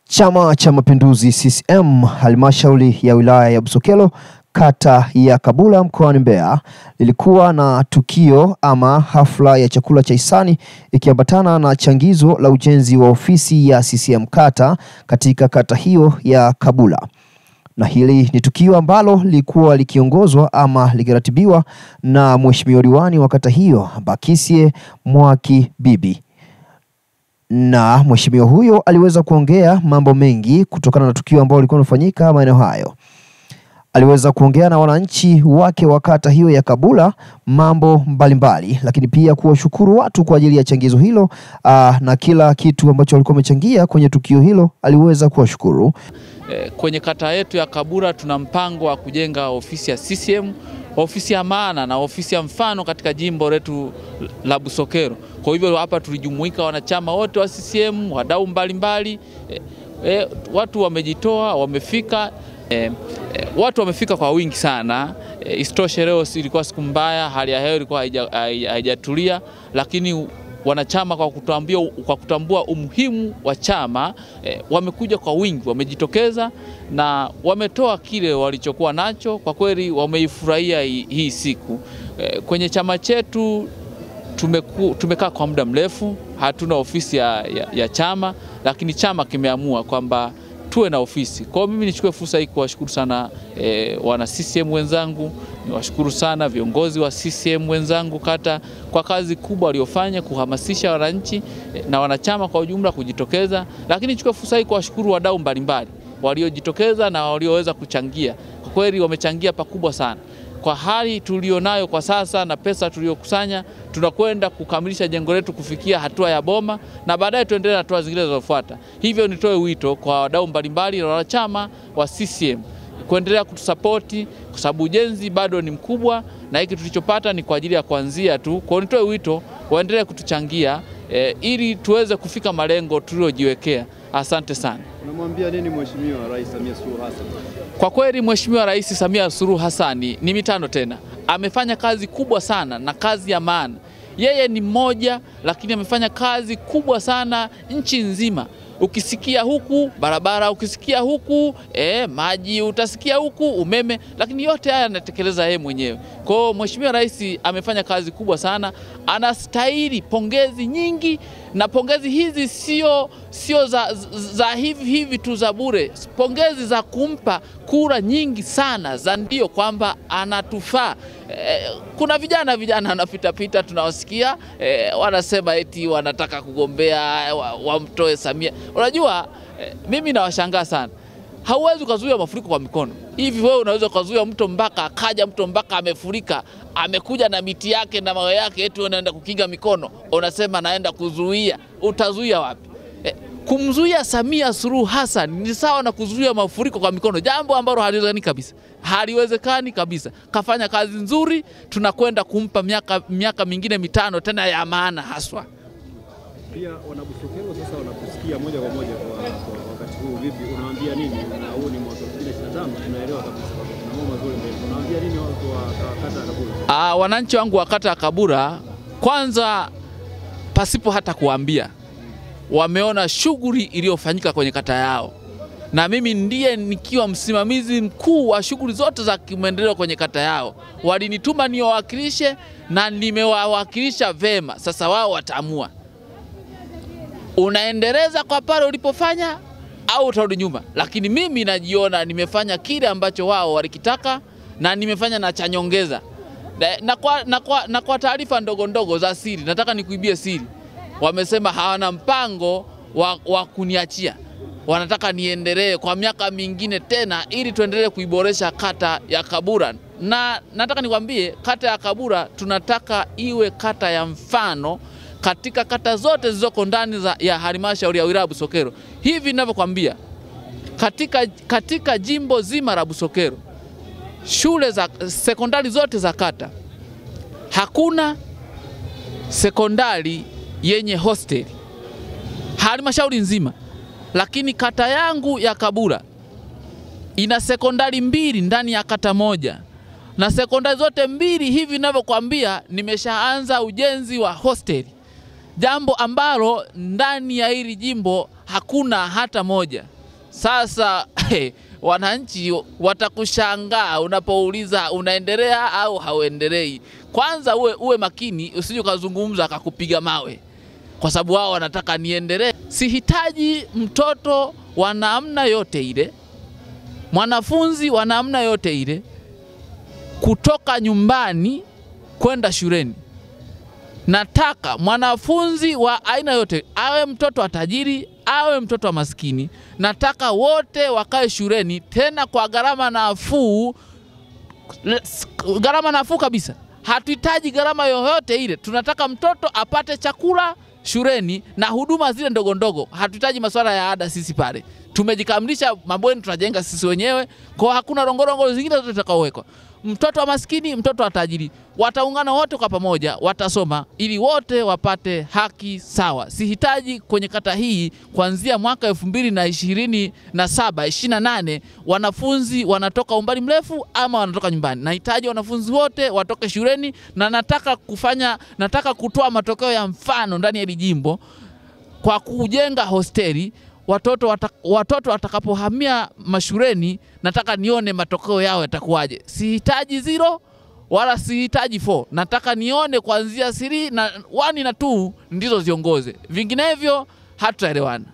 Chama cha Mapinduzi CCM halmashauri ya wilaya ya Busokelo kata ya Kabula mkoani Mbeya lilikuwa na tukio ama hafla ya chakula cha hisani ikiambatana na changizo la ujenzi wa ofisi ya CCM kata katika kata hiyo ya Kabula. Na hili ni tukio ambalo lilikuwa likiongozwa ama likiratibiwa na mheshimiwa diwani wa kata hiyo Bakisye Mwaki Bibi. Na mheshimiwa huyo aliweza kuongea mambo mengi kutokana na tukio ambalo lilikuwa linafanyika maeneo hayo. Aliweza kuongea na wananchi wake wa kata hiyo ya Kabula mambo mbalimbali, lakini pia kuwashukuru watu kwa ajili ya changizo hilo na kila kitu ambacho walikuwa wamechangia kwenye tukio hilo aliweza kuwashukuru. Kwenye kata yetu ya Kabula tuna mpango wa kujenga ofisi ya CCM, ofisi ya maana na ofisi ya mfano katika jimbo letu la Busokelo. Kwa hivyo hapa tulijumuika wanachama wote wa CCM, wadau mbalimbali, watu wamejitoa, wamefika, watu wamefika kwa wingi sana. Isitoshe leo ilikuwa siku mbaya, hali ya hewa ilikuwa haijatulia, lakini wanachama kwa kutambua umuhimu wa chama wamekuja kwa wingi, wamejitokeza na wametoa kile walichokuwa nacho. Kwa kweli wameifurahia hii siku. Kwenye chama chetu tumekaa kwa muda mrefu, hatuna ofisi ya chama, lakini chama kimeamua kwamba tuwe na ofisi. Kwa hiyo mimi nichukue fursa hii kuwashukuru sana wana CCM wenzangu, niwashukuru sana viongozi wa CCM wenzangu kata kwa kazi kubwa waliofanya kuhamasisha wananchi na wanachama kwa ujumla kujitokeza, lakini nichukue fursa hii kuwashukuru wadau mbalimbali waliojitokeza na walioweza kuchangia. Kwa kweli wamechangia pakubwa sana. Kwa hali tulionayo kwa sasa na pesa tuliokusanya, tunakwenda kukamilisha jengo letu kufikia hatua ya boma na baadaye tuendelee na hatua zingine zinazofuata. Hivyo nitoe wito kwa wadau mbalimbali na wanachama wa CCM kuendelea kutusapoti kwa sababu ujenzi bado ni mkubwa na hiki tulichopata ni kwa ajili ya kuanzia tu. Kwa nitoe wito waendelee kutuchangia ili tuweze kufika malengo tuliojiwekea. Asante sana. Unamwambia nini Mheshimiwa Rais Samia Suluhu Hassan? Kwa kweli Mheshimiwa Rais Samia Suluhu Hassan ni mitano tena. Amefanya kazi kubwa sana na kazi ya maana. Yeye ni mmoja lakini amefanya kazi kubwa sana nchi nzima. Ukisikia huku barabara, ukisikia huku maji, utasikia huku umeme, lakini yote haya anatekeleza yeye mwenyewe. Kwa hiyo Mheshimiwa Rais amefanya kazi kubwa sana, anastahili pongezi nyingi, na pongezi hizi sio za hivi tu za bure. Pongezi za kumpa kura nyingi sana za ndio kwamba anatufaa. Kuna vijana wanapita tunawasikia wanasema eti wanataka kugombea wamtoe Samia. Unajua mimi nawashangaa sana. Hauwezi kuzuia mafuriko kwa mikono. Hivi wewe unaweza kuzuia mto mpaka akaja mto mpaka amefurika, amekuja na miti yake na mawe yake eti unaenda kukinga mikono, unasema naenda kuzuia. Utazuia wapi? Kumzuia Samia Suluhu Hassan ni sawa na kuzuia mafuriko kwa mikono, jambo ambalo haliwezekani kabisa. Haliwezekani kabisa. Kafanya kazi nzuri, tunakwenda kumpa miaka mingine mitano tena ya maana haswa. Pia wana Busokelo sasa wanakusikia moja kwa moja kwa wakati huu, vipi unawaambia nini? Na huu ni mwaka 2025, tunaelewa kabisa kuna mambo mazuri mbele. Unawaambia nini watu wa kata ya Kabula? Wananchi wangu wa kata ya Kabula, kwanza pasipo hata kuambia, wameona shughuli iliyofanyika kwenye kata yao. Na mimi ndiye nikiwa msimamizi mkuu wa shughuli zote za kimaendeleo kwenye kata yao. Walinituma niwawakilishe na nimewawakilisha vema. Sasa wao wataamua. Unaendeleza kwa pale ulipofanya au utarudi nyuma. Lakini mimi najiona nimefanya kile ambacho wao walikitaka na nimefanya na cha nyongeza. Na kwa taarifa ndogo za siri, nataka nikuibie siri. Wamesema hawana mpango wa kuniachia. Wanataka niendelee kwa miaka mingine tena ili tuendelee kuiboresha kata ya Kabula. Na nataka nikwambie kata ya Kabula tunataka iwe kata ya mfano katika kata zote zilizoko ndani ya halmashauri ya wilaya Busokelo. Hivi ninavyokuambia, katika jimbo zima la Busokelo, shule za sekondari zote za kata, hakuna sekondari yenye hosteli halmashauri nzima. Lakini kata yangu ya Kabula ina sekondari 2 ndani ya kata moja. Na sekondari zote 2 hivi ninavyokuambia nimeshaanza ujenzi wa hosteli. Jambo ambalo ndani ya hili jimbo hakuna hata moja. Sasa wananchi watakushangaa unapouliza unaendelea au hauendelei. Kwanza uwe makini, usije kuzungumza akakupiga mawe, kwa sababu wao wanataka niendelee. Sihitaji mtoto wa namna yote ile, mwanafunzi wa namna yote ile kutoka nyumbani kwenda shuleni. Nataka mwanafunzi wa aina yote, awe mtoto wa tajiri, awe mtoto wa maskini, nataka wote wakae shuleni, tena kwa gharama nafuu kabisa. Hatuhitaji gharama yoyote ile. Tunataka mtoto apate chakula shuleni na huduma zile ndogo ndogo. Hatuhitaji masuala ya ada sisi pale. Tumejikamilisha, mabweni tunajenga sisi wenyewe, kwa hakuna rongorongo zingine zote tutakaowekwa. Mtoto wa maskini, mtoto wa tajiri, wataungana wote kwa pamoja, watasoma ili wote wapate haki sawa. Sihitaji kwenye kata hii kuanzia mwaka 2027-28 wanafunzi wanatoka umbali mrefu ama wanatoka nyumbani. Nahitaji wanafunzi wote watoke shuleni, na nataka kutoa matokeo ya mfano ndani ya jimbo kwa kujenga hosteli. Watoto watakapohamia mashuleni, nataka nione matokeo yao yatakuwaje. Sihitaji 0 wala sihitaji 4. Nataka nione kuanzia 3 na 1 na 2 ndizo ziongoze. Vinginevyo hatutaelewana.